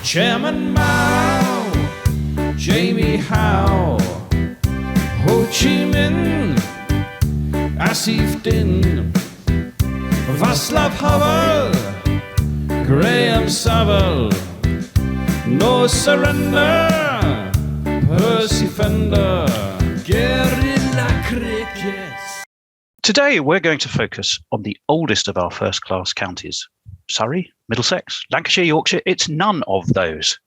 Chairman Mao, Jamie Howe, Ho Chi Minh, Asif Din, Václav Havel, Graham Saville, No Surrender, Percy Fender, Guerilla Cricket. Today we're going to focus on the oldest of our first-class counties. Surrey, Middlesex, Lancashire, Yorkshire, it's none of those.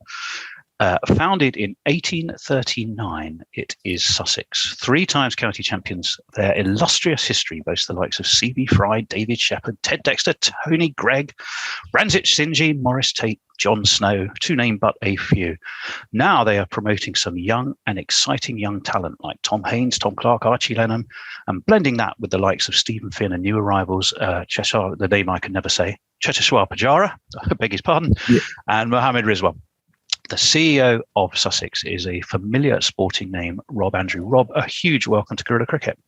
Founded in 1839, it is Sussex. 3 times county champions. Their illustrious history boasts the likes of C.B. Fry, David Shepherd, Ted Dexter, Tony Greig, Ranjitsinghi, Maurice, Tate, John Snow, to name but a few. Now they are promoting some young and exciting young talent like Tom Haines, Clarke, Archie Lenham, and blending that with the likes of Stephen Finn and new arrivals, Cheshire, the name I can never say, Cheteshwar Pujara, I beg his pardon, and Mohammad Riswan. The CEO of Sussex is a familiar sporting name, Rob Andrew. Rob, a huge welcome to Guerilla Cricket.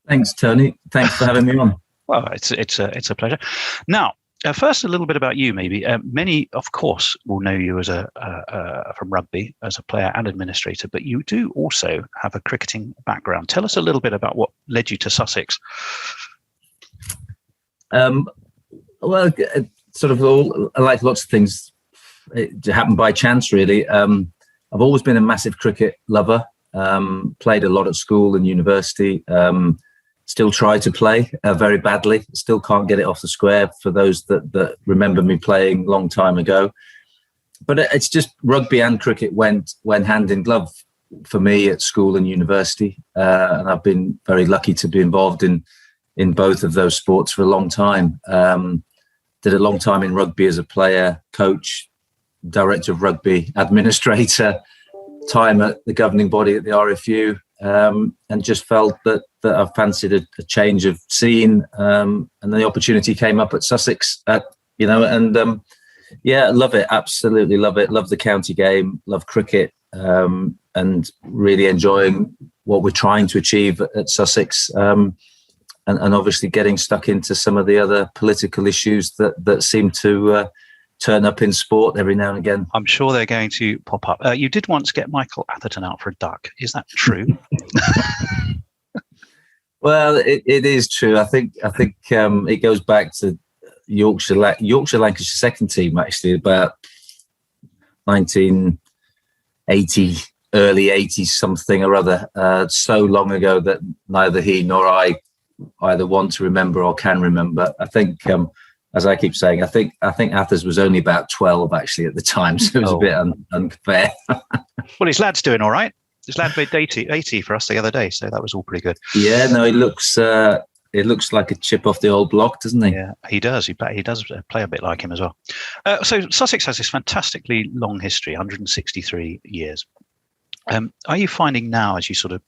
Thanks, Tony. Thanks for having me on. Well, it's a pleasure. Now, first, a little bit about you, maybe. Many, of course, will know you as from rugby as a player and administrator, but you do also have a cricketing background. Tell us a little bit about what led you to Sussex. Well, sort of like lots of things, it happened by chance, really. I've always been a massive cricket lover. Played a lot at school and university. Still try to play very badly. Still can't get it off the square for those that remember me playing a long time ago. But it's just rugby and cricket went hand in glove for me at school and university. And I've been very lucky to be involved in both of those sports for a long time. Did a long time in rugby as a player, coach, director of rugby, administrator, time at the governing body at the RFU, and just felt that I fancied a change of scene, and the opportunity came up at Sussex, love it, absolutely love it, love the county game, love cricket, and really enjoying what we're trying to achieve at Sussex, and obviously getting stuck into some of the other political issues that seem to turn up in sport every now and again. I'm sure they're going to pop up. You did once get Michael Atherton out for a duck. Is that true? Well, it is true. I think it goes back to Yorkshire Lancashire second team, actually, about 1980, early 80s, something or other. So long ago that neither he nor I either want to remember or can remember. I think, as I keep saying, I think Athers was only about 12 actually at the time, so it was a bit unfair. Well, his lad's doing all right. His lad made 80 for us the other day, so that was all pretty good. Yeah, no, it looks like a chip off the old block, doesn't he? Yeah, he does. He does play a bit like him as well. So Sussex has this fantastically long history, 163 years. Are you finding now, as you sort of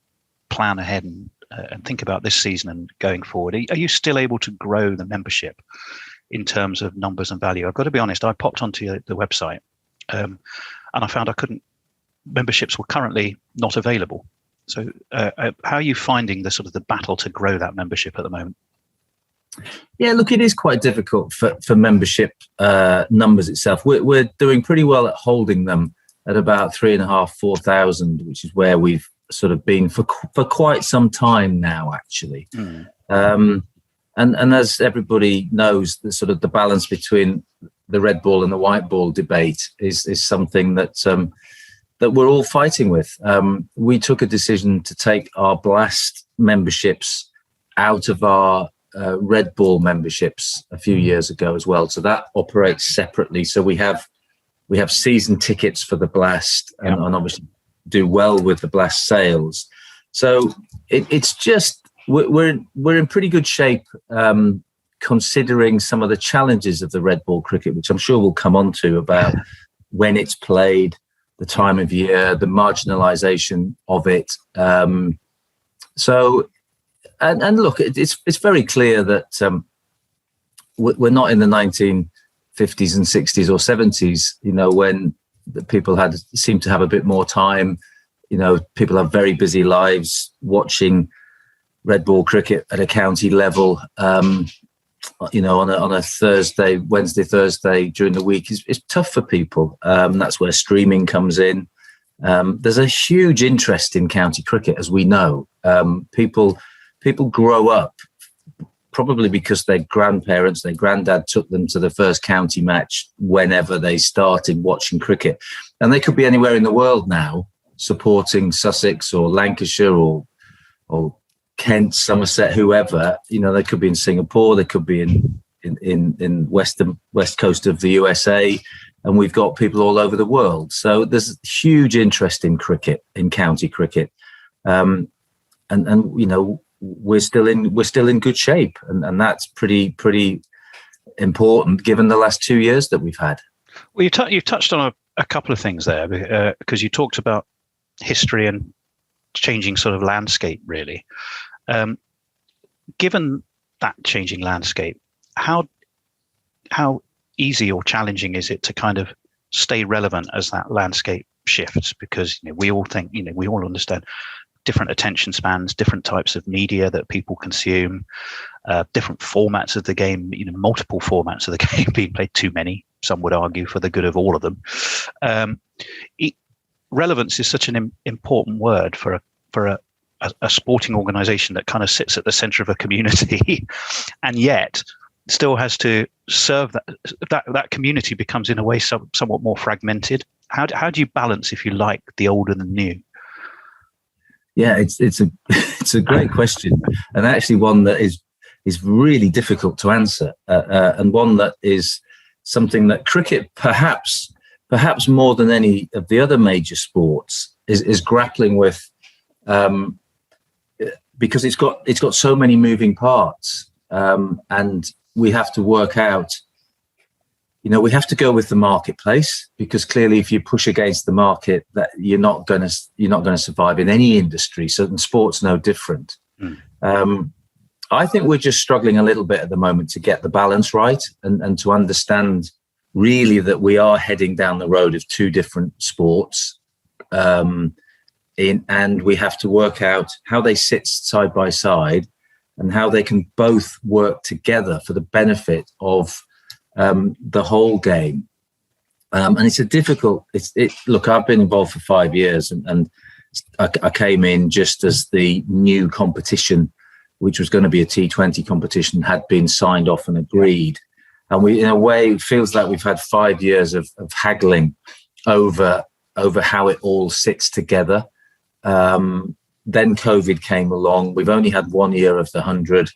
plan ahead and think about this season and going forward, are you still able to grow the membership in terms of numbers and value? I've got to be honest, I popped onto the website and I found memberships were currently not available. So how are you finding the battle to grow that membership at the moment? Yeah, look, it is quite difficult for membership numbers itself. We're doing pretty well at holding them at about 3,500-4,000, which is where we've sort of been for quite some time now, actually. And as everybody knows, the balance between the red ball and the white ball debate is something that we're all fighting with. We took a decision to take our Blast memberships out of our red ball memberships a few years ago as well. So that operates separately. So we have season tickets for the Blast, and obviously do well with the Blast sales. So it's just we're in pretty good shape, considering some of the challenges of the red ball cricket, which I'm sure we'll come on to, about when it's played, the time of year, the marginalisation of it. So look, it's very clear that we're not in the 1950s and 60s or 70s, when the people seemed to have a bit more time. People have very busy lives watching red ball cricket at a county level. on a Thursday, Wednesday, Thursday during the week is tough for people. That's where streaming comes in. There's a huge interest in county cricket, as we know. People grow up probably because their grandparents, their granddad took them to the first county match whenever they started watching cricket. And they could be anywhere in the world now supporting Sussex or Lancashire or Kent, Somerset, whoever. They could be in Singapore, they could be in west coast of the USA, and we've got people all over the world. So there's huge interest in cricket, in county cricket, and we're still in good shape, and that's pretty important given the last 2 years that we've had. Well, you've touched on a couple of things there, because you talked about history and changing sort of landscape, really. Given that changing landscape, how easy or challenging is it to kind of stay relevant as that landscape shifts? Because we all think, we all understand different attention spans, different types of media that people consume, different formats of the game, multiple formats of the game being played, too many, some would argue, for the good of all of them. Relevance is such an important word for a sporting organisation that kind of sits at the centre of a community, and yet still has to serve that community becomes in a way somewhat more fragmented. How do you balance, if you like, the old and the new? Yeah, it's a great question, and actually one that is really difficult to answer, and one that is something that cricket perhaps more than any of the other major sports is grappling with, because it's got so many moving parts, and we have to work out. We have to go with the marketplace, because clearly, if you push against the market, that you're not going to survive in any industry. So, sport's no different. I think we're just struggling a little bit at the moment to get the balance right, and to understand really that we are heading down the road of two different sports, and we have to work out how they sit side by side and how they can both work together for the benefit of the whole game. And it's a difficult. Look, I've been involved for 5 years, and I came in just as the new competition, which was going to be a T20 competition, had been signed off and agreed. And we, in a way, it feels like we've had 5 years of haggling over how it all sits together. Then COVID came along. We've only had 1 year of the 100,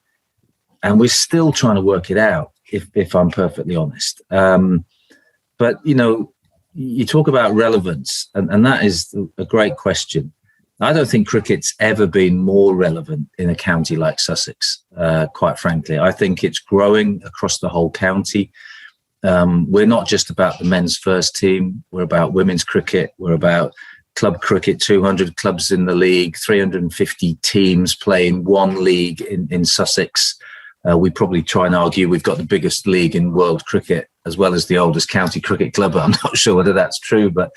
and we're still trying to work it out, if I'm perfectly honest. But, you talk about relevance, and that is a great question. I don't think cricket's ever been more relevant in a county like Sussex, quite frankly. I think it's growing across the whole county. We're not just about the men's first team. We're about women's cricket. We're about club cricket, 200 clubs in the league, 350 teams playing one league in Sussex. We probably try and argue we've got the biggest league in world cricket, as well as the oldest county cricket club. I'm not sure whether that's true, but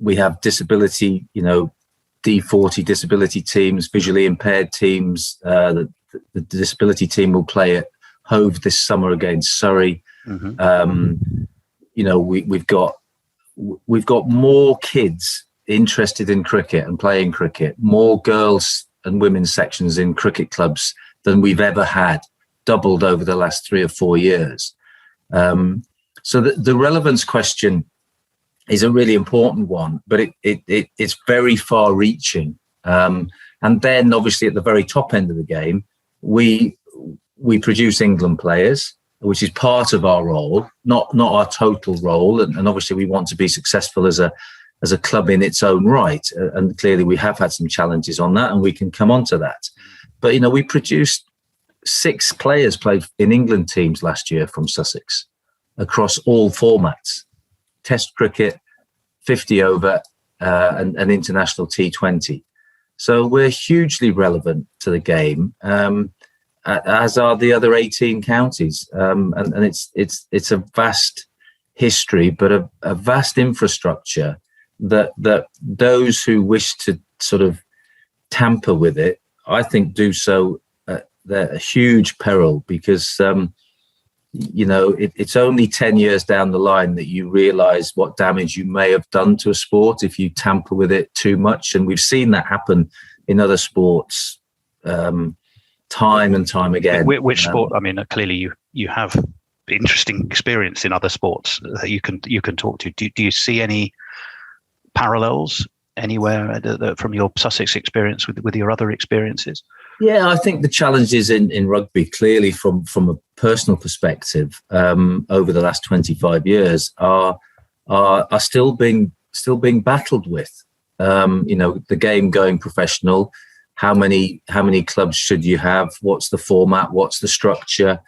we have disability, D40 disability teams, visually impaired teams. The disability team will play at Hove this summer against Surrey. Mm-hmm. We've got more kids interested in cricket and playing cricket, more girls and women's sections in cricket clubs than we've ever had, doubled over the last 3 or 4 years. So the relevance question is a really important one, but it's very far-reaching. And then, obviously, at the very top end of the game, we produce England players, which is part of our role, not our total role. And obviously, we want to be successful as a club in its own right. And clearly, we have had some challenges on that, and we can come on to that. But we produced 6 players played in England teams last year from Sussex across all formats. Test cricket, 50 over, and international T20. So we're hugely relevant to the game, as are the other 18 counties. And it's a vast history, but a vast infrastructure that those who wish to sort of tamper with it, I think, do so they're a huge peril because, it's only 10 years down the line that you realise what damage you may have done to a sport if you tamper with it too much. And we've seen that happen in other sports time and time again. Which sport? I mean, clearly you have interesting experience in other sports that you can talk to. Do you see any parallels anywhere from your Sussex experience with your other experiences? Yeah, I think the challenges in rugby, clearly from a personal perspective, over the last 25 years, are still being battled with. The game going professional. How many clubs should you have? What's the format? What's the structure?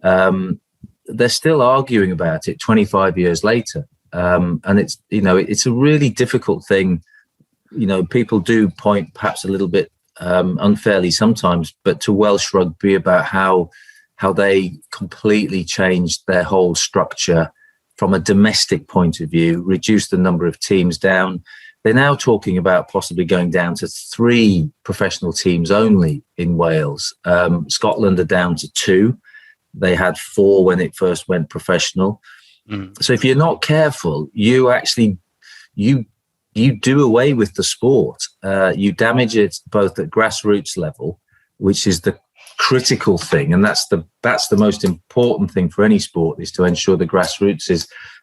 They're still arguing about it 25 years later, and it's a really difficult thing. People do point perhaps a little bit unfairly sometimes, but to Welsh rugby about how they completely changed their whole structure from a domestic point of view, reduced the number of teams down. They're now talking about possibly going down to 3 professional teams only in Wales. Scotland are down to 2. They had 4 when it first went professional. So if you're not careful, you actually you do away with the sport. You damage it both at grassroots level, which is the critical thing, and that's the most important thing for any sport, is to ensure the grassroots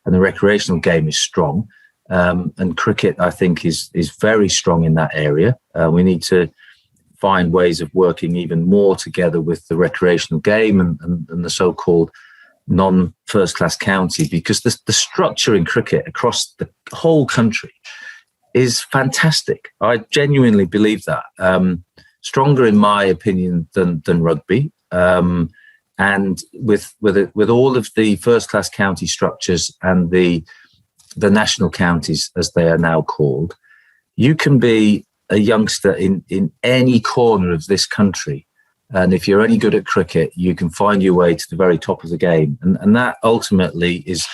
and the recreational game is strong. And cricket, I think, is very strong in that area. We need to find ways of working even more together with the recreational game and the so-called non-first-class county, because the structure in cricket across the whole country is fantastic. I genuinely believe that. Stronger, in my opinion, than rugby. And with all of the first-class county structures and the national counties, as they are now called, you can be a youngster in any corner of this country. And if you're any good at cricket, you can find your way to the very top of the game. And that ultimately is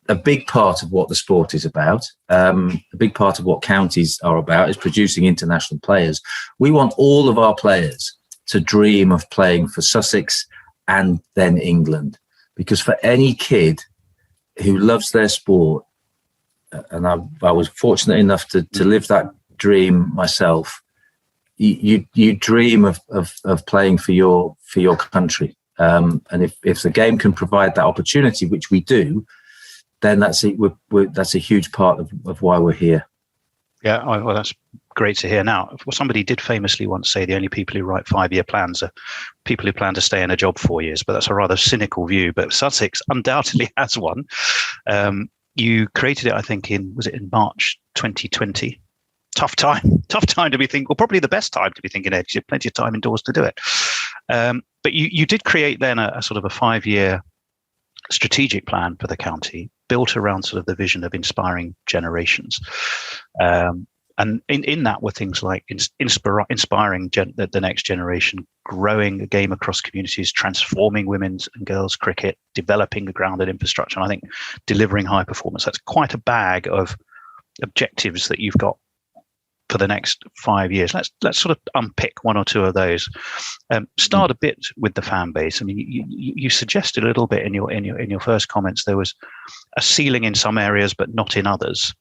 a big part of what the sport is about. A big part of what counties are about is producing international players. We want all of our players to dream of playing for Sussex and then England. Because for any kid who loves their sport, and I was fortunate enough to live that dream myself, you dream of playing for your country. And if the game can provide that opportunity, which we do, then that's a huge part of why we're here. Yeah, well, that's great to hear. Now, somebody did famously once say the only people who write 5-year plans are people who plan to stay in a job 4 years, but that's a rather cynical view. But Sussex undoubtedly has one. You created it, I think, in March 2020. Tough time to be thinking, well, probably the best time to be thinking ahead, because you have plenty of time indoors to do it. But you did create then a sort of a 5-year strategic plan for the county, built around sort of the vision of inspiring generations. And in that were things like inspiring the next generation, growing the game across communities, transforming women's and girls' cricket, developing the ground and infrastructure, and I think delivering high performance. That's quite a bag of objectives that you've got for the next 5 years. Let's sort of unpick one or two of those. Start a bit with the fan base. I mean, you suggested a little bit in your first comments there was a ceiling in some areas but not in others.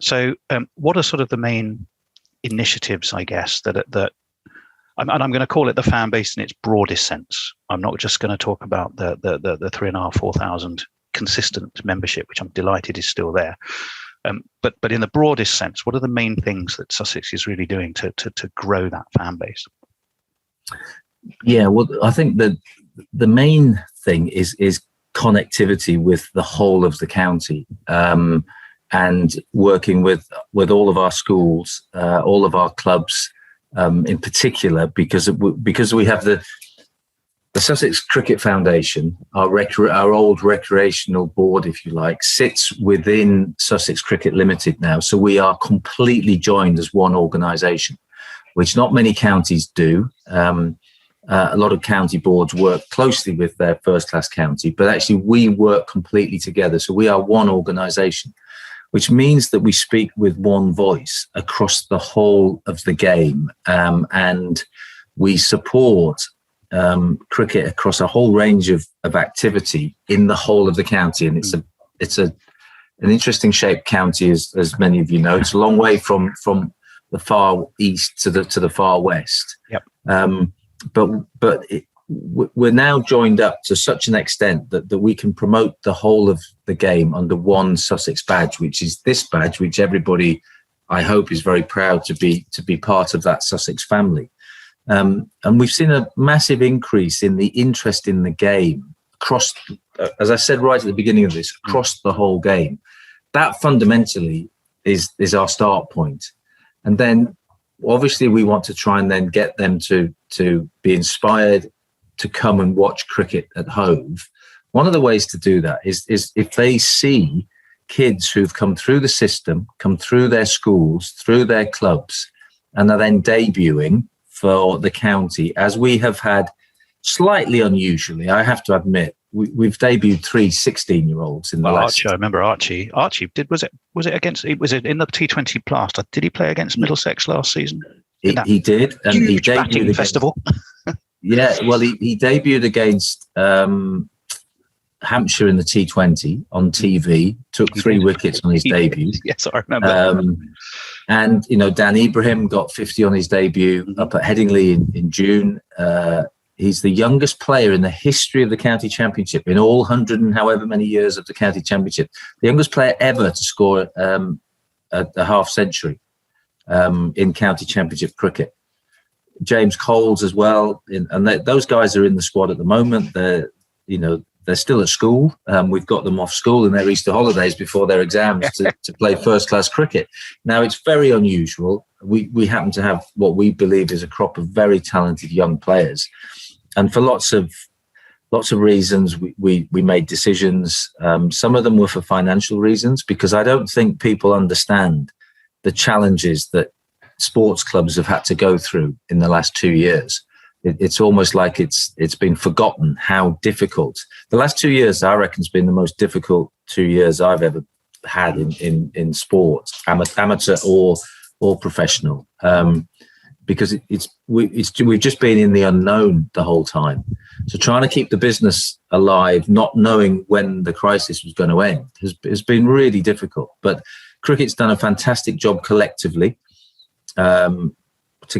So, what are sort of the main initiatives, I guess, that and I'm going to call it the fan base in its broadest sense. I'm not just going to talk about the 3,500-4,000 consistent membership, which I'm delighted is still there. But in the broadest sense, what are the main things that Sussex is really doing to grow that fan base? Yeah, well, I think that the main thing is connectivity with the whole of the county, and working with all of our schools, all of our clubs, in particular, because we have the Sussex Cricket Foundation, our old recreational board, if you like, sits within Sussex Cricket Limited now. So we are completely joined as one organisation, which not many counties do. A lot of county boards work closely with their first-class county, but actually we work completely together. So we are one organisation, which means that we speak with one voice across the whole of the game. And we support cricket across a whole range of activity in the whole of the county, and it's an interesting shaped county, as many of you know. It's a long way from the far east to the far west. Yep. But we're now joined up to such an extent that we can promote the whole of the game under one Sussex badge, which is this badge, which everybody, I hope, is very proud to be part of that Sussex family. And we've seen a massive increase in the interest in the game across, as I said right at the beginning of this, across the whole game. That fundamentally is our start point. And then obviously we want to try and then get them to be inspired to come and watch cricket at Hove. One of the ways to do that is if they see kids who've come through the system, come through their schools, through their clubs, and are then debuting for the county, as we have had slightly unusually, I have to admit, we've debuted 3 16-year-olds in the last. Archie, I remember Archie. Archie was it in the T20 Blast? Did he play against Middlesex last season? He did, and huge he debuted batting festival. Yeah, well, he debuted against Hampshire in the T20 on TV. Took 3 wickets on his debut. Yes, I remember. And Dan Ibrahim got 50 on his debut up at Headingley in June. He's the youngest player in the history of the county championship, in all 100 and however many years of the county championship. The youngest player ever to score a half century in county championship cricket. James Coles as well, and those guys are in the squad at the moment. They're still at school. We've got them off school in their Easter holidays before their exams to play first-class cricket. Now, it's very unusual. We happen to have what we believe is a crop of very talented young players. And for lots of reasons, we made decisions. Some of them were for financial reasons, because I don't think people understand the challenges that sports clubs have had to go through in the last 2 years. It's almost like it's been forgotten how difficult. The last 2 years, I reckon, has been the most difficult 2 years I've ever had in sports, amateur or professional. Because we've just been in the unknown the whole time. So trying to keep the business alive, not knowing when the crisis was going to end, has been really difficult. But cricket's done a fantastic job collectively to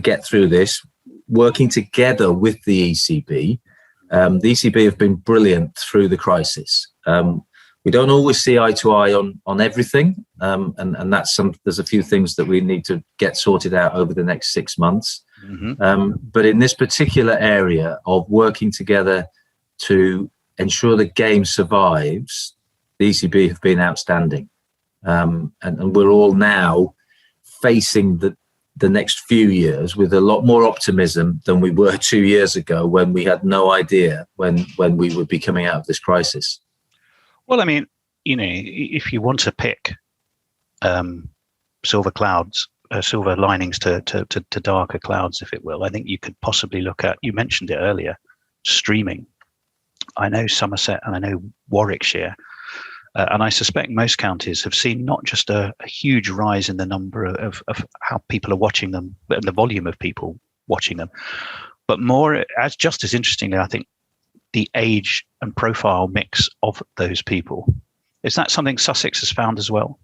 get through this, working together with the ECB. The ECB have been brilliant through the crisis. We don't always see eye to eye on everything, and there's a few things that we need to get sorted out over the next 6 months. Mm-hmm. But in this particular area of working together to ensure the game survives, the ECB have been outstanding, and we're all now facing the next few years with a lot more optimism than we were 2 years ago, when we had no idea when we would be coming out of this crisis. Well, I mean, if you want to pick silver linings to darker clouds, if it will, I think you could possibly look at, you mentioned it earlier, streaming. I know Somerset and I know Warwickshire, and I suspect most counties have seen not just a huge rise in the number of how people are watching them, and the volume of people watching them, but more, just as interestingly, I think, the age and profile mix of those people. Is that something Sussex has found as well?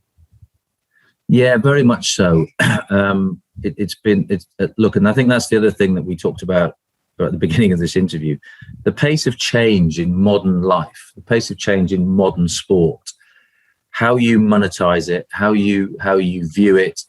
Yeah, very much so. Look, and I think that's the other thing that we talked about at the beginning of this interview, the pace of change in modern life, the pace of change in modern sport, how you monetize it, how you view it,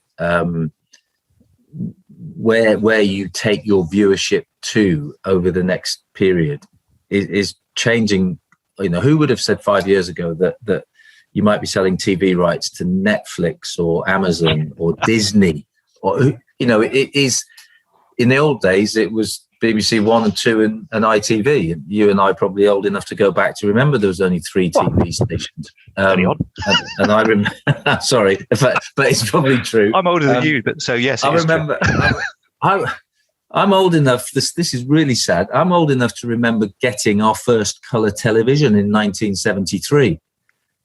where you take your viewership to over the next period is changing. Who would have said 5 years ago that you might be selling TV rights to Netflix or Amazon or Disney, or it is, in the old days it was BBC One and Two and ITV, and you and I are probably old enough to go back to remember there was only 3 TV stations. And I remember, sorry, but it's probably true. I'm older than you, but so yes, I remember. I'm old enough. This is really sad. I'm old enough to remember getting our first colour television in 1973.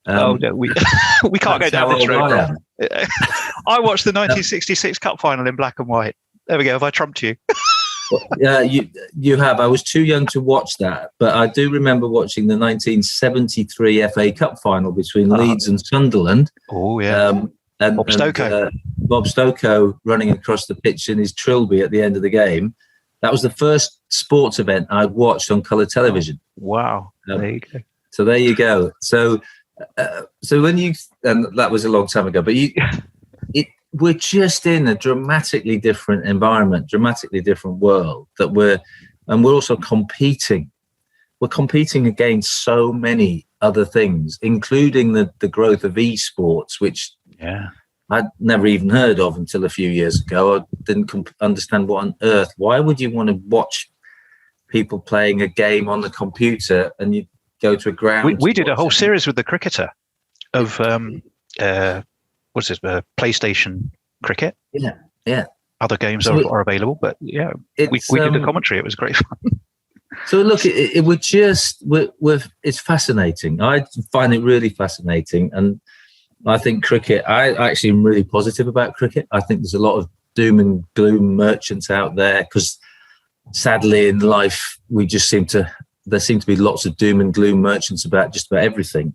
No, we can't go down this road. I watched the 1966 Cup final in black and white. There we go. Have I trumped you? Yeah, you have. I was too young to watch that, but I do remember watching the 1973 FA Cup final between Leeds and Sunderland. Oh, yeah. And Bob Stokoe. Bob Stokoe running across the pitch in his trilby at the end of the game. That was the first sports event I'd watched on colour television. Wow. There you go. So there you go. So when you, and that was a long time ago, but we're just in a dramatically different environment, dramatically different world we're also competing. We're competing against so many other things, including the growth of esports, which I'd never even heard of until a few years ago. I didn't understand what on earth. Why would you want to watch people playing a game on the computer and you go to a ground? We did a whole series with the cricketer of what's this? PlayStation cricket. Yeah. Other games are available, but we did the commentary. It was great fun. So look, it's fascinating. I find it really fascinating, and I think cricket. I actually am really positive about cricket. I think there's a lot of doom and gloom merchants out there because, sadly, in life there seem to be lots of doom and gloom merchants about just about everything.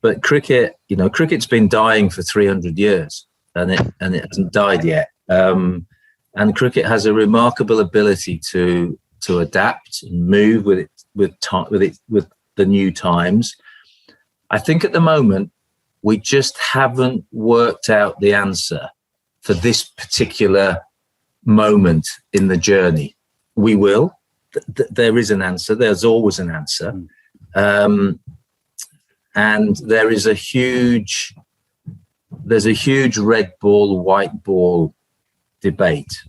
But cricket, cricket's been dying for 300 years, and it hasn't died yet. And cricket has a remarkable ability to adapt and move with the new times. I think at the moment we just haven't worked out the answer for this particular moment in the journey. We will. There is an answer. There's always an answer. And there's a huge red ball, white ball debate,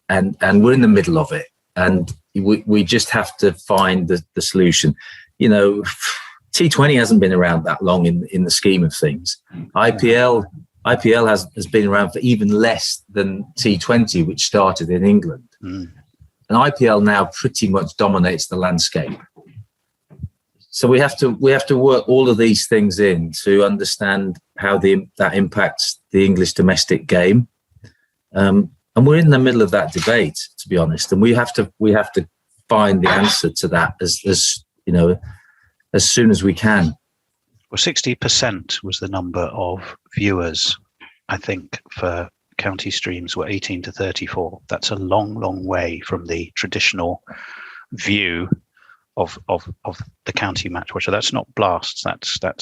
and we're in the middle of it, and we just have to find the solution. T20 hasn't been around that long in the scheme of things. IPL has been around for even less than T20, which started in England. And IPL now pretty much dominates the landscape. So we have to work all of these things in to understand how that impacts the English domestic game. And we're in the middle of that debate, to be honest. And we have to find the answer to that as soon as we can. Well, 60% was the number of viewers, I think, for county streams were 18 to 34. That's a long, long way from the traditional view of the county match watcher. That's not blasts. That's the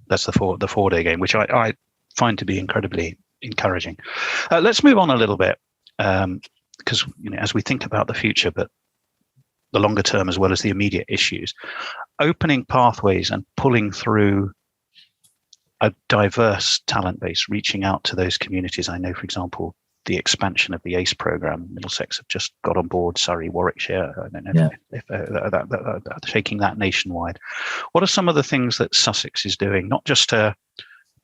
4-day game, which I find to be incredibly encouraging. Let's move on a little bit because as we think about the future, but the longer term as well as the immediate issues, opening pathways and pulling through a diverse talent base, reaching out to those communities. I know, for example, the expansion of the ACE program, Middlesex have just got on board, Surrey, Warwickshire. I don't know if shaking that nationwide. What are some of the things that Sussex is doing, not just to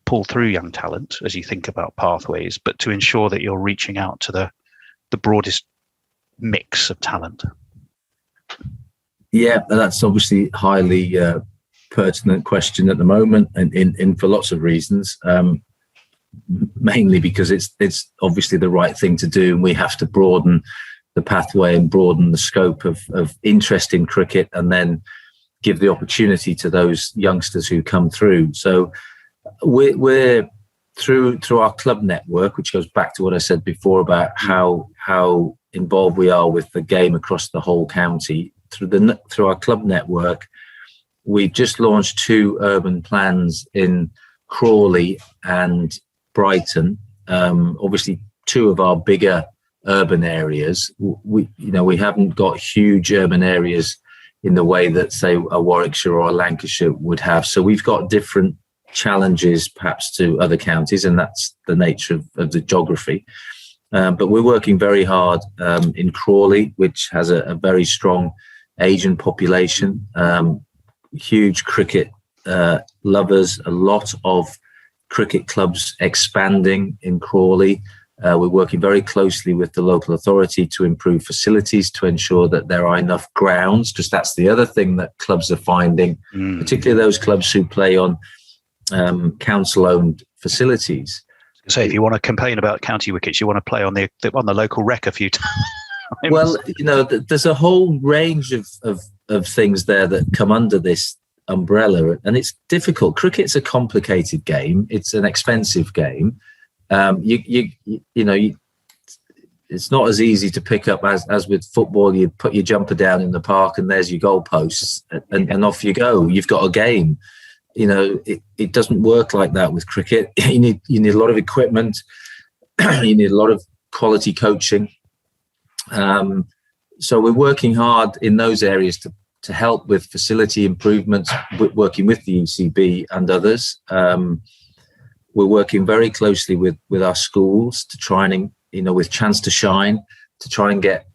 pull through young talent as you think about pathways, but to ensure that you're reaching out to the broadest mix of talent? Yeah, that's obviously highly pertinent question at the moment, and in for lots of reasons. Mainly because it's obviously the right thing to do, and we have to broaden the pathway and broaden the scope of interest in cricket, and then give the opportunity to those youngsters who come through. So we're through our club network, which goes back to what I said before about how involved we are with the game across the whole county. Through our club network, we've just launched 2 urban plans in Crawley and Brighton, obviously 2 of our bigger urban areas. We haven't got huge urban areas in the way that, say, a Warwickshire or a Lancashire would have. So we've got different challenges perhaps to other counties, and that's the nature of the geography. But we're working very hard in Crawley, which has a very strong Asian population, huge cricket lovers, a lot of cricket clubs expanding in Crawley. We're working very closely with the local authority to improve facilities to ensure that there are enough grounds, because that's the other thing that clubs are finding, particularly those clubs who play on council-owned facilities. So if you want to complain about county wickets, you want to play on the local rec a few times. Well, there's a whole range of things there that come under this umbrella, and it's difficult. Cricket's a complicated game. It's an expensive game. It's not as easy to pick up as with football. You put your jumper down in the park and there's your goalposts and off you go. You've got a game. It doesn't work like that with cricket. You need a lot of equipment. You need a lot of quality coaching. So we're working hard in those areas to help with facility improvements, working with the UCB and others. We're working very closely with our schools to try and, with Chance to Shine, to try and get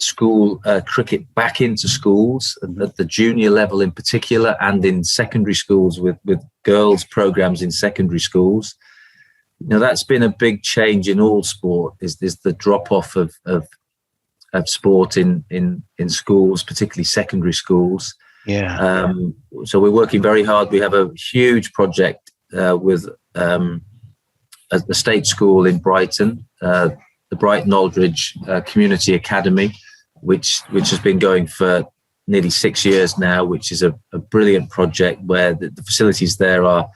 school cricket back into schools, at the junior level in particular, and in secondary schools with girls' programs in secondary schools. That's been a big change in all sport, is the drop-off of sport in schools, particularly secondary schools. Yeah. So we're working very hard. We have a huge project with a state school in Brighton, the Brighton Aldridge Community Academy, which has been going for nearly 6 years now, which is a brilliant project where the facilities there are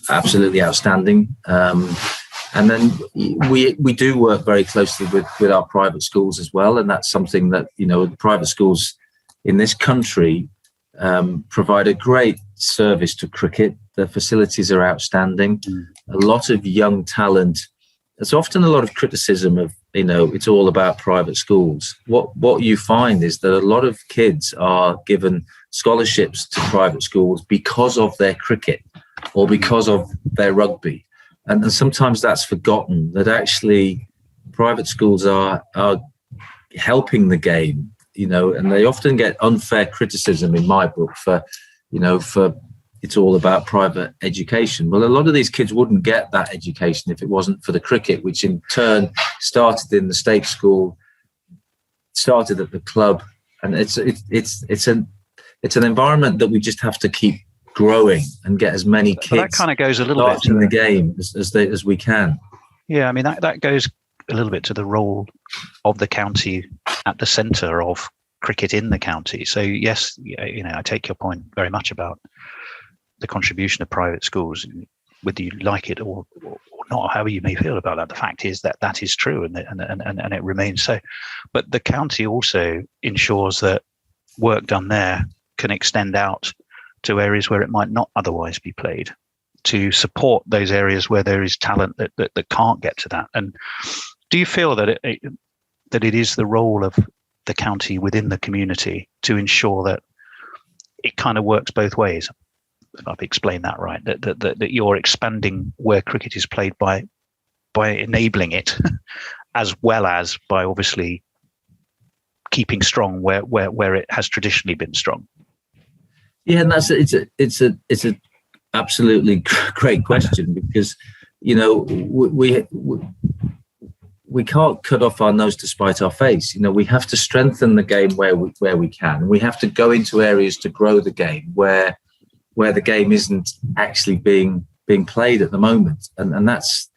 absolutely outstanding. And then we do work very closely with our private schools as well, and that's something that the private schools in this country provide a great service to cricket. The facilities are outstanding. A lot of young talent. There's often a lot of criticism of it's all about private schools. What you find is that a lot of kids are given scholarships to private schools because of their cricket or because of their rugby. And sometimes that's forgotten, that actually private schools are helping the game, and they often get unfair criticism in my book for it's all about private education. Well, a lot of these kids wouldn't get that education if it wasn't for the cricket, which in turn started in the state school, started at the club, and it's an environment that we just have to keep growing and get as many kids. But that kind of goes a little bit in the game as we can. Yeah, I mean that goes a little bit to the role of the county at the centre of cricket in the county. So yes, I take your point very much about the contribution of private schools, whether you like it or not, however you may feel about that. The fact is that is true, and it remains so. But the county also ensures that work done there can extend out to areas where it might not otherwise be played, to support those areas where there is talent that can't get to that. And do you feel that it is the role of the county within the community to ensure that it kind of works both ways? If I've explained that right, that you're expanding where cricket is played by enabling it, as well as by obviously keeping strong where it has traditionally been strong. Yeah, and it's a absolutely great question, because we can't cut off our nose to spite our face. We have to strengthen the game where we can. We have to go into areas to grow the game where the game isn't actually being played at the moment, and that's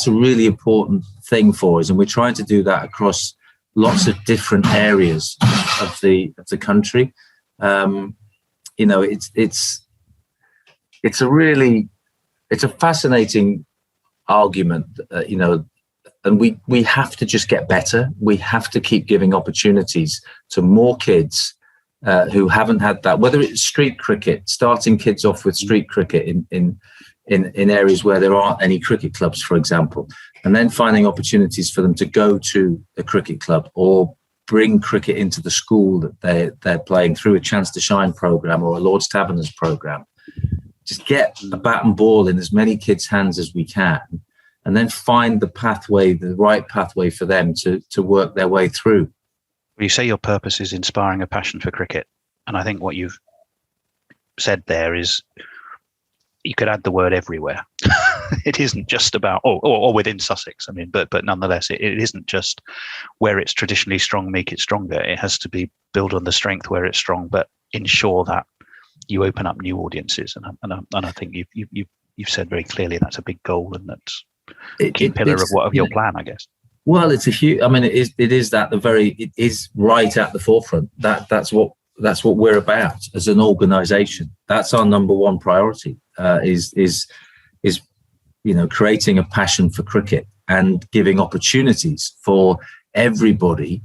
a really important thing for us. And we're trying to do that across lots of different areas of the country. It's a fascinating argument, and we have to just get better. We have to keep giving opportunities to more kids who haven't had that, whether it's street cricket, starting kids off with street cricket in areas where there aren't any cricket clubs, for example, and then finding opportunities for them to go to a cricket club or bring cricket into the school that they're playing through a Chance to Shine program or a Lord's Taverners program. Just get a bat and ball in as many kids' hands as we can, and then find the right pathway for them to work their way through. You say your purpose is inspiring a passion for cricket, and I think what you've said there is you could add the word everywhere. It isn't just about or within Sussex. I mean, but nonetheless, it isn't just where it's traditionally strong, make it stronger. It has to be build on the strength where it's strong, but ensure that you open up new audiences. And I think you've said very clearly that's a big goal, and that's key pillar of your plan, I guess. Well, it's a huge. I mean, it is right at the forefront. That's what we're about as an organisation. That's our number one priority. Is creating a passion for cricket and giving opportunities for everybody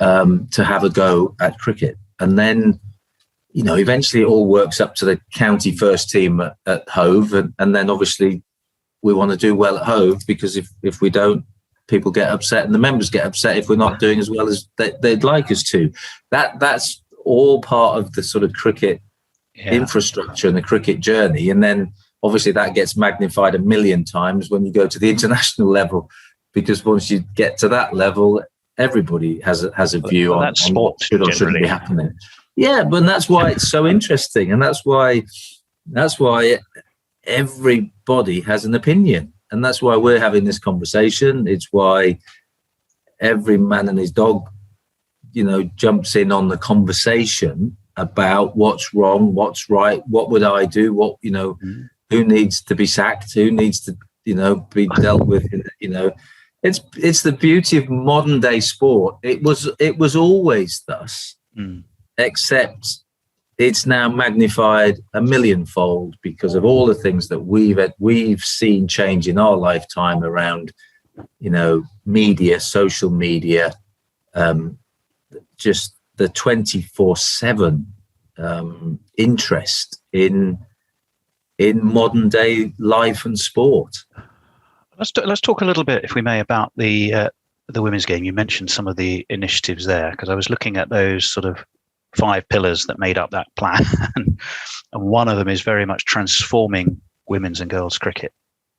to have a go at cricket, and then eventually it all works up to the county first team at Hove, and then obviously we want to do well at Hove, because if we don't, people get upset, and the members get upset if we're not doing as well as they'd like us to. That's all part of the sort of cricket infrastructure and the cricket journey, and then obviously that gets magnified a million times when you go to the international level, because once you get to that level, everybody has a view on what should or shouldn't be happening. Yeah, but that's why it's so interesting, and that's why everybody has an opinion, and that's why we're having this conversation. It's why every man and his dog, jumps in on the conversation about what's wrong, what's right, what would I do, what who needs to be sacked, who needs to be dealt with. It's the beauty of modern day sport. It was always thus. Except it's now magnified a millionfold because of all the things that we've seen change in our lifetime around, media, social media, just the 24/7 interest in modern day life and sport. Let's talk a little bit, if we may, about the women's game. You mentioned some of the initiatives there, because I was looking at those sort of 5 pillars that made up that plan, and one of them is very much transforming women's and girls' cricket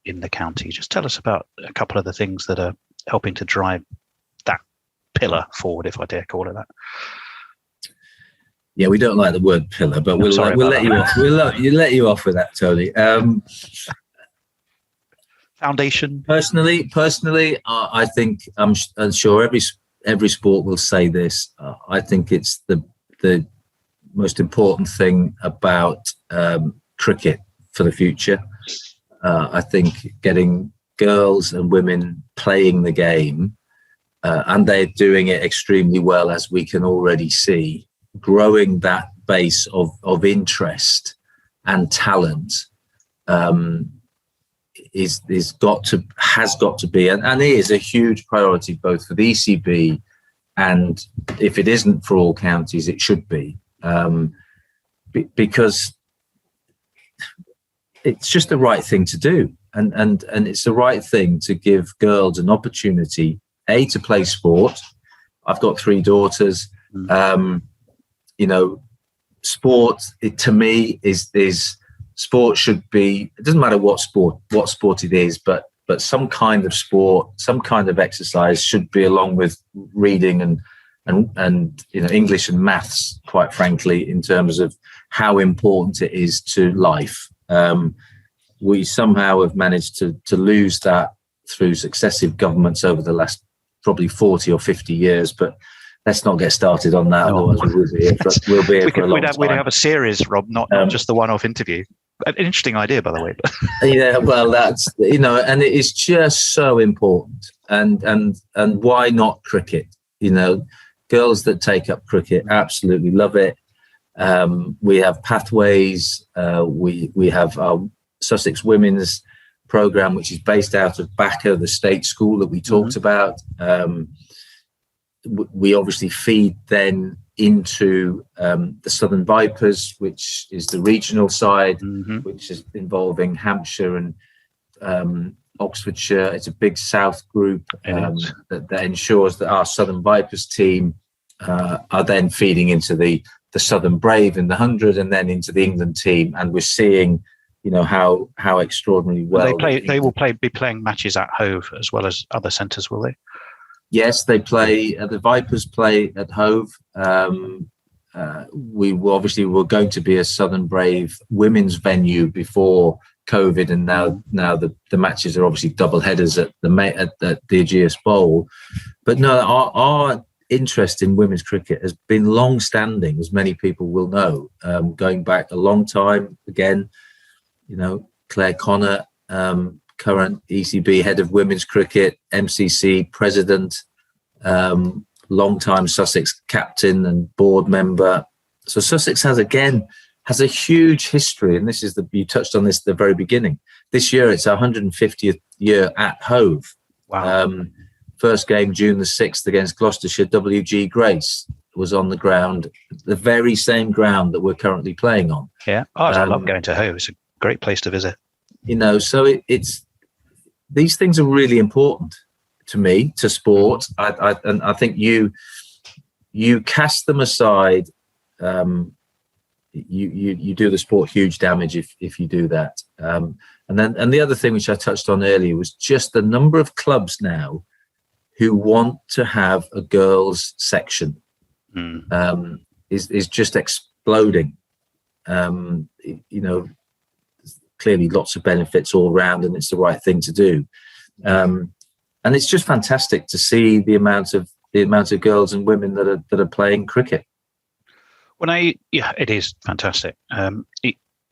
in the county. Just tell us about a couple of the things that are helping to drive that pillar forward, if I dare call it that. Yeah, we don't like the word pillar, but we'll let you off. We'll let you off with that, Tony. Foundation. Personally, I think I'm sure every sport will say this. I think it's the most important thing about cricket for the future. I think getting girls and women playing the game, and they're doing it extremely well, as we can already see, growing that base of interest and talent has got to be and is a huge priority both for the ECB, and if it isn't for all counties, it should be, because it's just the right thing to do, and it's the right thing to give girls an opportunity to play sport. I've got 3 daughters. Sport, to me, is sport should be. It doesn't matter what sport it is, but some kind of sport, some kind of exercise should be along with reading and English and maths. Quite frankly, in terms of how important it is to life, we somehow have managed to lose that through successive governments over the last probably 40 or 50 years, but. Let's not get started on that. Otherwise, we'll be here for a long time. We'd have a series, Rob, not just the one-off interview. An interesting idea, by the way. Yeah, well, that's and it is just so important. And why not cricket? Girls that take up cricket absolutely love it. We have pathways. We have our Sussex Women's programme, which is based out of Backer, the state school that we talked about. We obviously feed then into the Southern Vipers, which is the regional side, which is involving Hampshire and Oxfordshire. It's a big South group that ensures that our Southern Vipers team are then feeding into the Southern Brave in the 100 and then into the England team. And we're seeing, how extraordinarily well they will be playing matches at Hove as well as other centres, will they? Yes, they play. The Vipers play at Hove. We were going to be a Southern Brave women's venue before COVID, and now the matches are obviously double headers at the Ageas Bowl. But no, our interest in women's cricket has been long-standing, as many people will know, going back a long time. Again, Claire Connor current ECB head of women's cricket, MCC president, long-time Sussex captain and board member. So Sussex has a huge history, and you touched on this at the very beginning. This year it's our 150th year at Hove. Wow. First game June the 6th against Gloucestershire. WG Grace was on the ground, the very same ground that we're currently playing on. Yeah, I love going to Hove. It's a great place to visit. So it's these things are really important to me, to sport. And I think you cast them aside. You do the sport huge damage if you do that. And the other thing which I touched on earlier was just the number of clubs now who want to have a girls section is just exploding. Clearly lots of benefits all around, and it's the right thing to do. And it's just fantastic to see the amount of girls and women that are playing cricket. It is fantastic.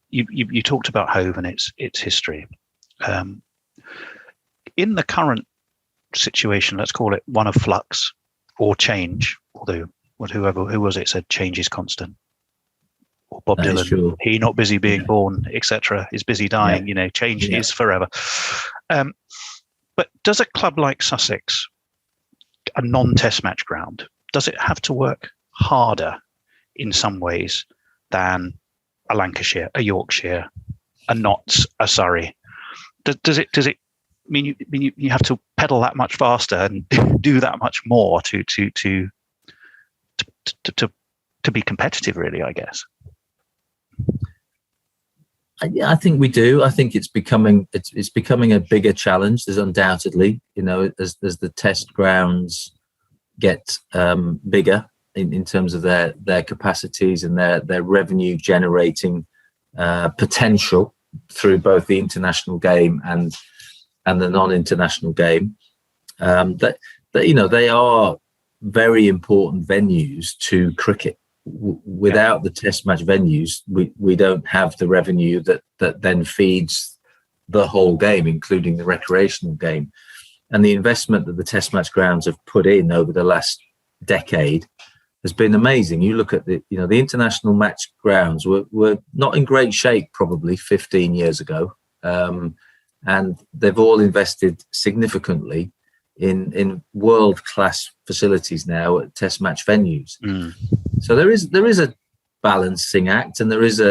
You talked about Hove and its history. In the current situation, let's call it one of flux or change, although who was it said change is constant, or Bob Dylan, he not busy being born, etc., is busy dying. Change is forever. But does a club like Sussex, a non-test match ground, does it have to work harder in some ways than a Lancashire, a Yorkshire, a Notts, a Surrey? Does it mean you have to pedal that much faster and do that much more to be competitive, really, I guess? Yeah, I think we do. I think it's becoming a bigger challenge. There's undoubtedly, as the test grounds get bigger in terms of their capacities and their revenue generating potential through both the international game and the non-international game. That they are very important venues to cricket. Without the test match venues, we don't have the revenue that then feeds the whole game, including the recreational game. And the investment that the test match grounds have put in over the last decade has been amazing. You look at the international match grounds were not in great shape probably 15 years ago. And they've all invested significantly in world-class facilities now at test match venues. So there is a balancing act, and there is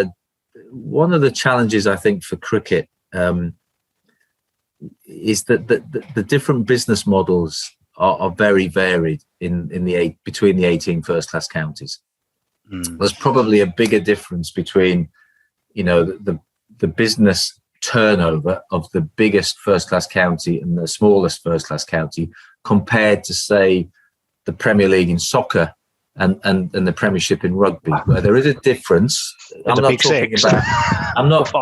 one of the challenges I think for cricket is that the different business models are very varied between the 18 first-class counties. There's probably a bigger difference between the business turnover of the biggest first-class county and the smallest first-class county compared to, say, the Premier League in soccer and the Premiership in rugby, where there is a difference. I'm not talking about. I'm not.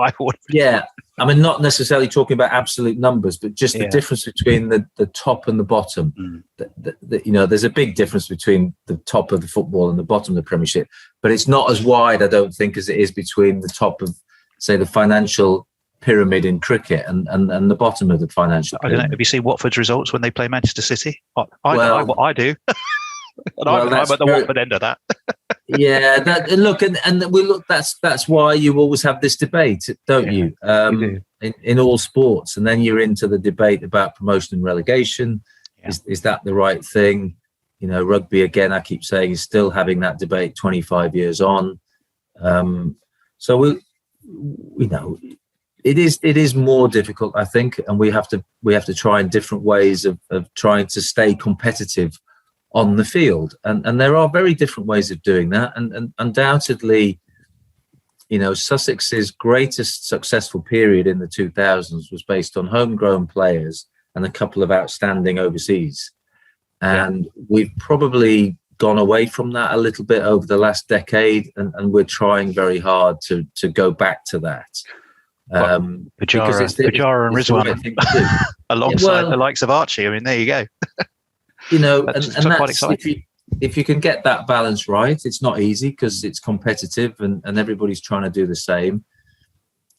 Not necessarily talking about absolute numbers, but just the difference between the top and the bottom. There's a big difference between the top of the football and the bottom of the Premiership, but it's not as wide, I don't think, as it is between the top of, say, the financial pyramid in cricket and the bottom of the financial pyramid. I don't know. Have you seen Watford's results when they play Manchester City? I know what I do. And I'm at the Watford end of that. That's why you always have this debate, don't you? In all sports, and then you're into the debate about promotion and relegation. Is that the right thing? Rugby, again, I keep saying, is still having that debate 25 years on. So it is more difficult, I think, and we have to try in different ways of trying to stay competitive on the field, and there are very different ways of doing that, and undoubtedly, Sussex's greatest successful period in the 2000s was based on homegrown players and a couple of outstanding overseas, and we've probably gone away from that a little bit over the last decade, and we're trying very hard to go back to that. Pujara and Riswan alongside the likes of Archie. I mean, there you go. That's if you can get that balance right. It's not easy because it's competitive and everybody's trying to do the same.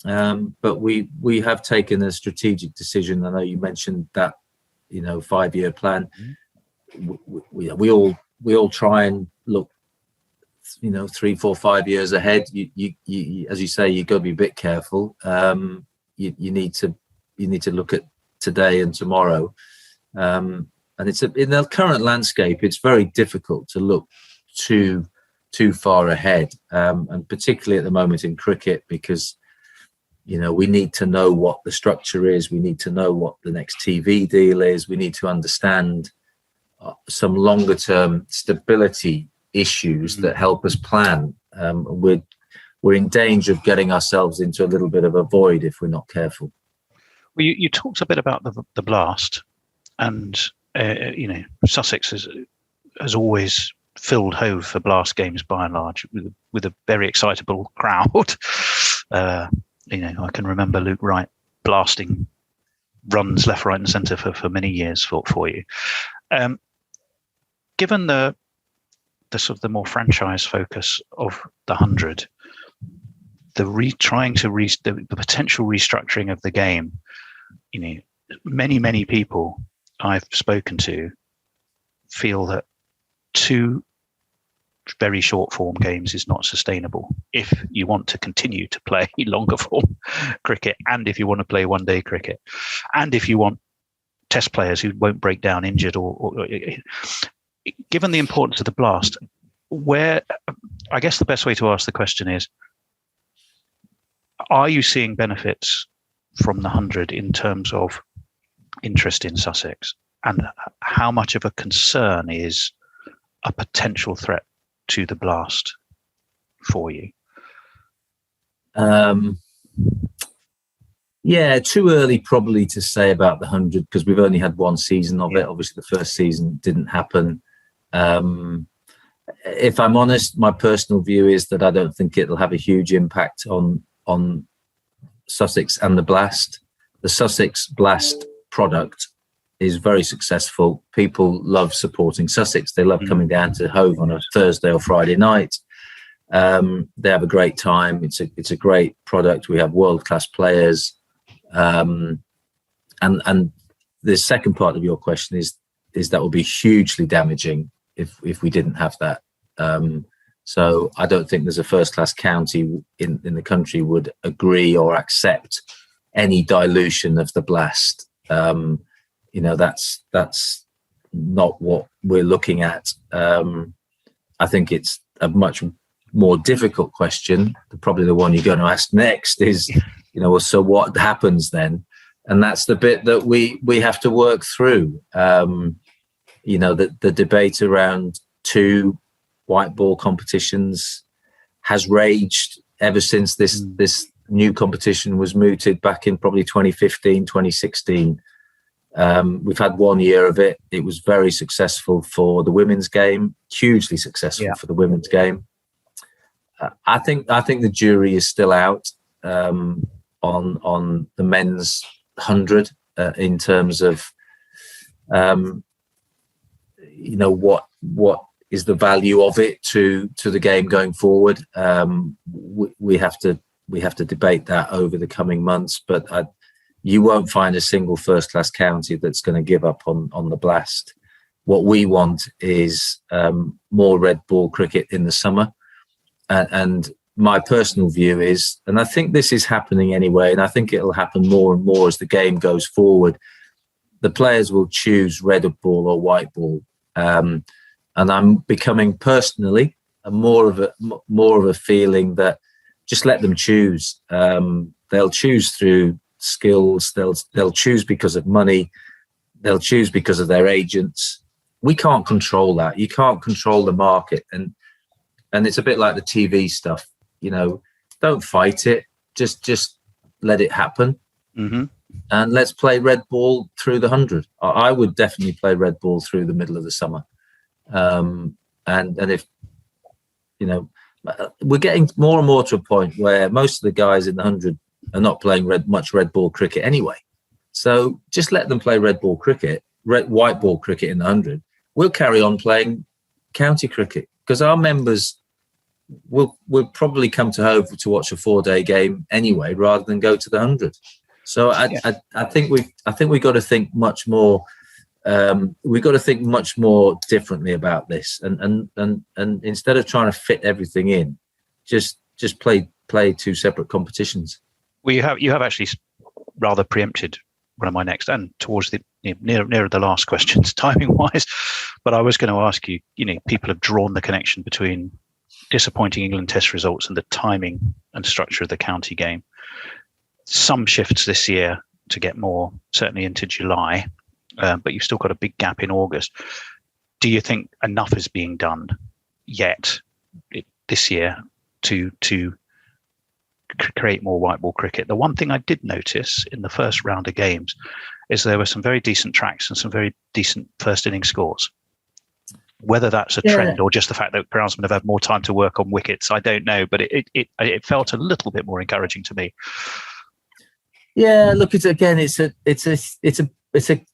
But we have taken a strategic decision. I know you mentioned that, 5-year plan. We all try and look, 3, 4, 5 years ahead. You as you say, you got to be a bit careful. You need to look at today and tomorrow. And it's in the current landscape, it's very difficult to look too far ahead, and particularly at the moment in cricket, because we need to know what the structure is. We need to know what the next TV deal is. We need to understand some longer term stability issues that help us plan. We're in danger of getting ourselves into a little bit of a void if we're not careful. Well, you talked a bit about the blast, and Sussex has always filled Hove for blast games by and large with a very excitable crowd. I can remember Luke Wright blasting runs left, right, and centre for many years for you. Given the sort of the more franchise focus of the 100, the potential restructuring of the game, many people I've spoken to feel that 2 very short form games is not sustainable if you want to continue to play longer form cricket, and if you want to play one-day cricket, and if you want test players who won't break down injured or given the importance of the blast, I guess the best way to ask the question is, are you seeing benefits from the 100 in terms of interest in Sussex, and how much of a concern is a potential threat to the blast for you? Too early probably to say about the 100, because we've only had one season of it. Obviously the first season didn't happen. If I'm honest, my personal view is that I don't think it'll have a huge impact on Sussex and the blast. The Sussex blast product is very successful. People love supporting Sussex. They love coming down to Hove on a Thursday or Friday night. They have a great time. It's a great product. We have world-class players. And the second part of your question is that will be hugely damaging if we didn't have that. So I don't think there's a first-class county in the country would agree or accept any dilution of the blast. That's not what we're looking at. I think it's a much more difficult question. Probably the one you're going to ask next is, so what happens then? And that's the bit that we have to work through. The debate around 2 white ball competitions has raged ever since this new competition was mooted back in probably 2015, 2016. We've had 1 year of it. It was very successful for the women's game, hugely successful for the women's game. I think the jury is still out on the men's 100 in terms of what is the value of it to the game going forward. We have to debate that over the coming months, but you won't find a single first-class county that's going to give up on the blast. What we want is more red ball cricket in the summer. And my personal view is, and I think this is happening anyway, and I think it'll happen more and more as the game goes forward, the players will choose red ball or white ball. And I'm becoming personally more of a feeling that just let them choose. They'll choose through skills. They'll choose because of money. They'll choose because of their agents. We can't control that. You can't control the market, and it's a bit like the TV stuff. Don't fight it. Just let it happen. Mm-hmm. And let's play red ball through the 100. I would definitely play red ball through the middle of the summer. And if we're getting more and more to a point where most of the guys in the 100 are not playing much red ball cricket anyway. So just let them play red ball cricket, white ball cricket in the 100. We'll carry on playing county cricket because our members we'll probably come to Hove to watch a 4-day game anyway, rather than go to the 100. So I think we've got to think much more. We've got to think much more differently about this, and instead of trying to fit everything in, just play 2 separate competitions. Well, you have actually rather preempted one of my next, and towards the nearer the last questions, timing wise. But I was going to ask you. People have drawn the connection between disappointing England Test results and the timing and structure of the county game. Some shifts this year to get more, certainly into July, but you've still got a big gap in August. Do you think enough is being done yet this year to create more white ball cricket? The one thing I did notice in the first round of games is there were some very decent tracks and some very decent first inning scores. Whether that's a trend or just the fact that groundsmen have had more time to work on wickets, I don't know, but it felt a little bit more encouraging to me. Yeah, look, it's a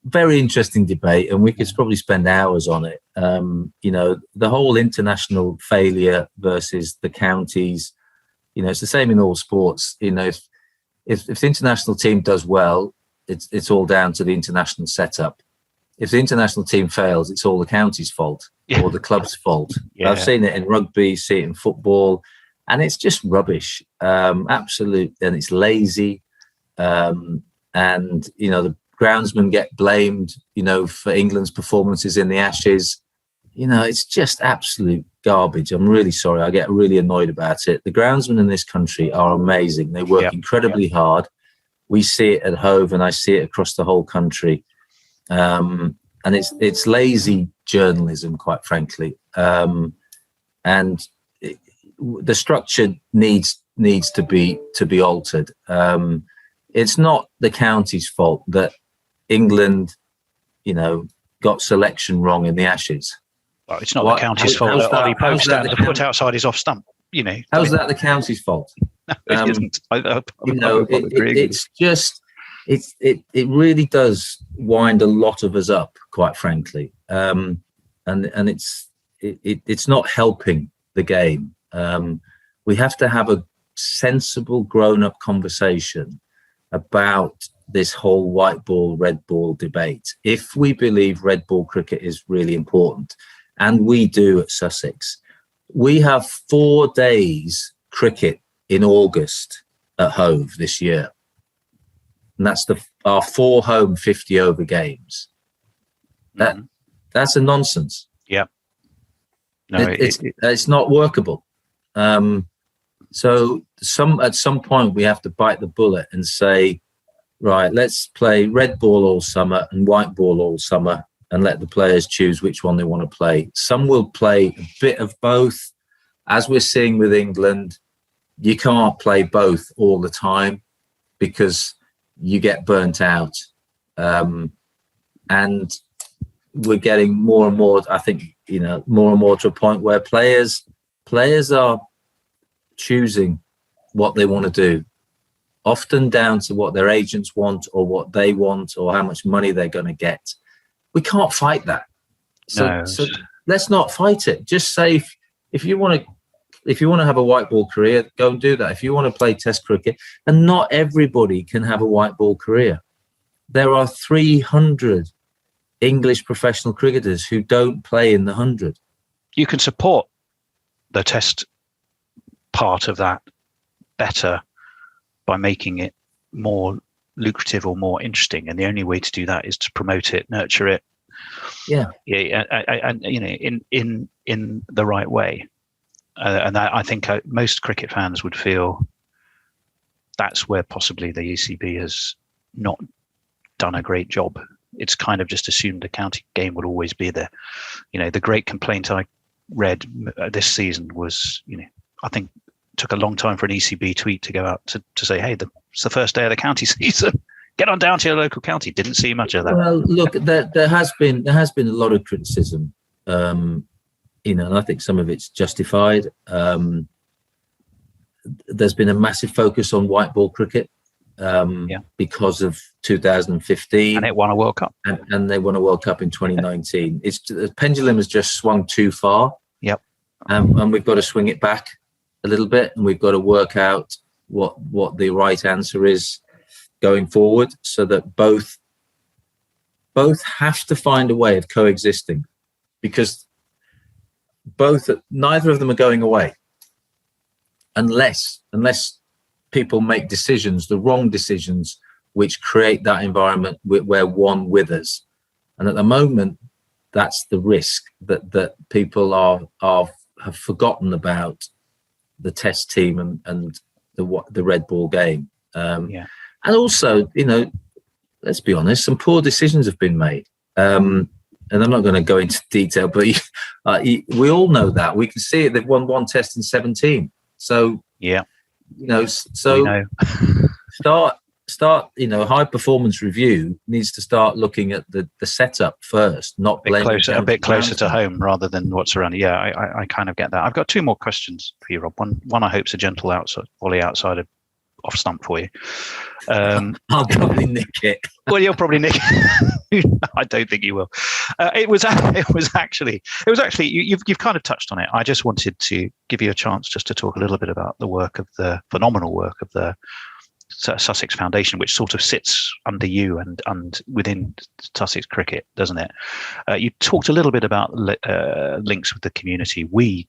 very interesting debate, and we could probably spend hours on it. The whole international failure versus the counties. It's the same in all sports. If the international team does well, it's all down to the international setup. If the international team fails, it's all the county's fault or the club's fault. Yeah. I've seen it in rugby, see it in football, and it's just rubbish. Absolute, and it's lazy. And the groundsmen get blamed, for England's performances in the Ashes. It's just absolute garbage. I'm really sorry. I get really annoyed about it. The groundsmen in this country are amazing. They work incredibly hard. We see it at Hove, and I see it across the whole country. And it's lazy journalism, quite frankly. And the structure needs to be altered. It's not the county's fault that England, got selection wrong in the Ashes. Well, it's not the county's fault that Ollie Pope standing to put outside his off stump. How's that the county's fault? No, it isn't. It's just. It really does wind a lot of us up, quite frankly, and it's not helping the game. We have to have a sensible, grown-up conversation about this whole white ball, red ball debate. If we believe red ball cricket is really important, and we do at Sussex, we have 4 days cricket in August at Hove this year. And that's our 4 home 50 over games. That's a nonsense. Yeah. No, it's not workable. So at some point we have to bite the bullet and say, right, let's play red ball all summer and white ball all summer, and let the players choose which one they want to play. Some will play a bit of both. As we're seeing with England, you can't play both all the time because you get burnt out. And we're getting more and more, I think, more and more to a point where players are choosing what they want to do, often down to what their agents want or what they want or how much money they're going to get. We can't fight that. So let's not fight it. Just say if you want to have a white ball career, go and do that. If you want to play Test cricket, and not everybody can have a white ball career. There are 300 English professional cricketers who don't play in the 100. You can support the Test part of that better by making it more lucrative or more interesting, and the only way to do that is to promote it, nurture it, and in the right way. And that, I think most cricket fans would feel that's where possibly the ECB has not done a great job. It's kind of just assumed the county game will always be there. The great complaint I read this season was, I think took a long time for an ECB tweet to go out to say, hey, it's the first day of the county season. Get on down to your local county. Didn't see much of that. Well, look, there has been a lot of criticism, and I think some of it's justified. There's been a massive focus on white ball cricket because of 2015, and it won a World Cup. And they won a World Cup in 2019. The pendulum has just swung too far. Yep. And we've got to swing it back. a little bit, and we've got to work out what the right answer is going forward, so that both have to find a way of coexisting, because neither of them are going away unless people make decisions, the wrong decisions, which create that environment where one withers. And at the moment, that's the risk, that people have forgotten about the test team and the red ball game. And also, let's be honest, some poor decisions have been made. And I'm not going to go into detail, but we all know that. We can see it. They've won one test in 17. So, start, high performance review needs to start looking at the setup first, not a bit closer to home rather than what's around. Yeah, I kind of get that. I've got two more questions for you, Rob. One I hope's a gentle volley outside of off stump for you. I'll probably nick it. Well, you'll probably nick it. I don't think you will. It was actually you've kind of touched on it. I just wanted to give you a chance just to talk a little bit about the phenomenal work of the Sussex Foundation, which sort of sits under you and within Sussex cricket, doesn't it? You talked a little bit about links with the community. We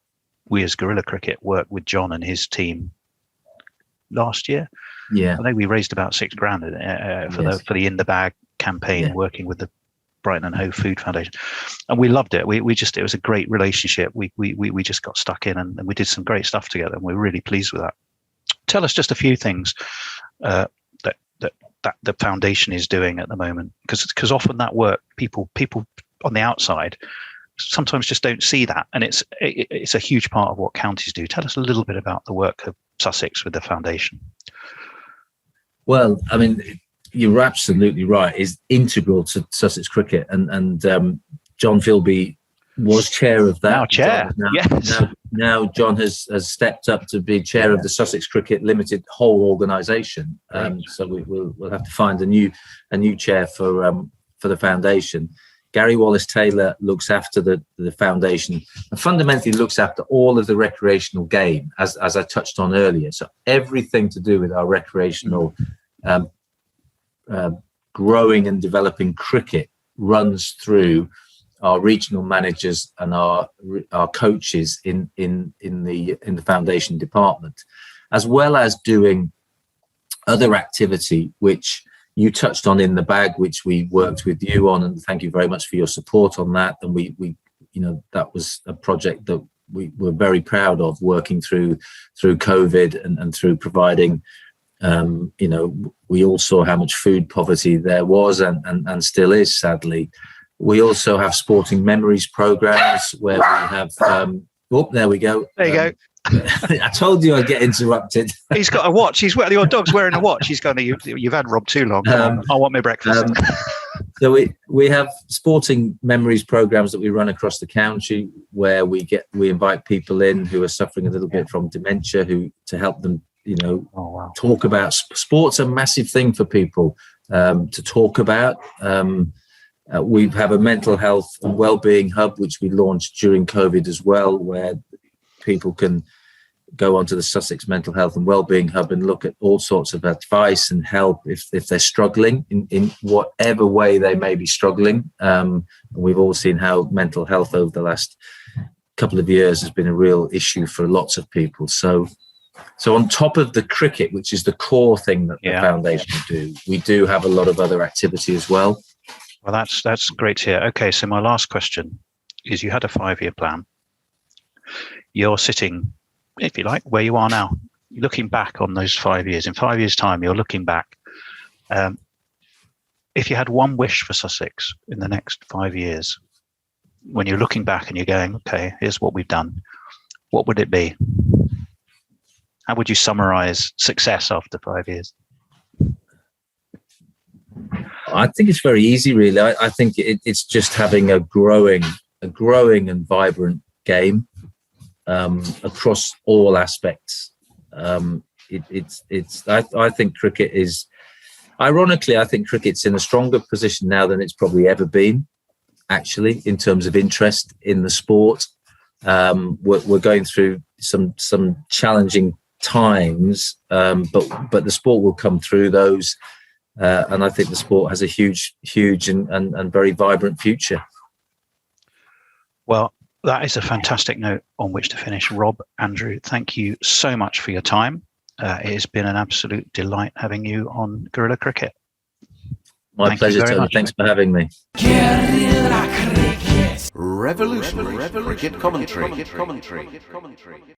as Guerilla Cricket worked with John and his team last year. Yeah, I think we raised about £6,000 for the In the Bag campaign, working with the Brighton and Hove Food Foundation, and we loved it. It was a great relationship. We just got stuck in and we did some great stuff together, and we're really pleased with that. Tell us just a few things that the foundation is doing at the moment, because often that work people on the outside sometimes just don't see that, and it's a huge part of what counties do. Tell us a little bit about the work of Sussex with the foundation. Well, I mean, you're absolutely right. It's integral to Sussex cricket, and John Philby was chair of that. Now chair, Now John has stepped up to be chair of the Sussex Cricket Limited whole organisation. So we'll have to find a new chair for the foundation. Gary Wallace-Taylor looks after the foundation and fundamentally looks after all of the recreational game, as I touched on earlier. So everything to do with our recreational growing and developing cricket runs through our regional managers and our coaches in the foundation department, as well as doing other activity which you touched on in the bag, which we worked with you on, and thank you very much for your support on that. And we that was a project that we were very proud of, working through COVID and through providing. We all saw how much food poverty there was and still is, sadly. We also have sporting memories programs where we have. There we go. There you go. I told you I'd get interrupted. He's got a watch. Your dog's wearing a watch. He's going. You've had Rob too long. I want my breakfast. So we have sporting memories programs that we run across the county, where we invite people in who are suffering a little bit from dementia, to help them, talk about sports. A massive thing for people to talk about. We have a mental health and wellbeing hub, which we launched during COVID as well, where people can go onto the Sussex Mental Health and Wellbeing Hub and look at all sorts of advice and help if they're struggling in whatever way they may be struggling. We've all seen how mental health over the last couple of years has been a real issue for lots of people. So on top of the cricket, which is the core thing that the foundation do, we do have a lot of other activity as well. Well, that's great to hear. Okay, so my last question is: you had a 5-year plan. You're sitting, if you like, where you are now. You're looking back on those 5 years. In 5 years' time, you're looking back. If you had one wish for Sussex in the next 5 years, when you're looking back and you're going, okay, here's what we've done, what would it be? How would you summarise success after 5 years? I think it's very easy, really. I think it's just having a growing and vibrant game across all aspects. I think cricket is, ironically, I think cricket's in a stronger position now than it's probably ever been, actually, in terms of interest in the sport. We're going through some challenging times, but the sport will come through those, and I think the sport has a huge and very vibrant future. Well, that is a fantastic note on which to finish. Rob, Andrew, thank you so much for your time. It has been an absolute delight having you on Guerilla Cricket. My pleasure, Tony. Thanks for having me. Guerilla Cricket. Revolutionary cricket commentary.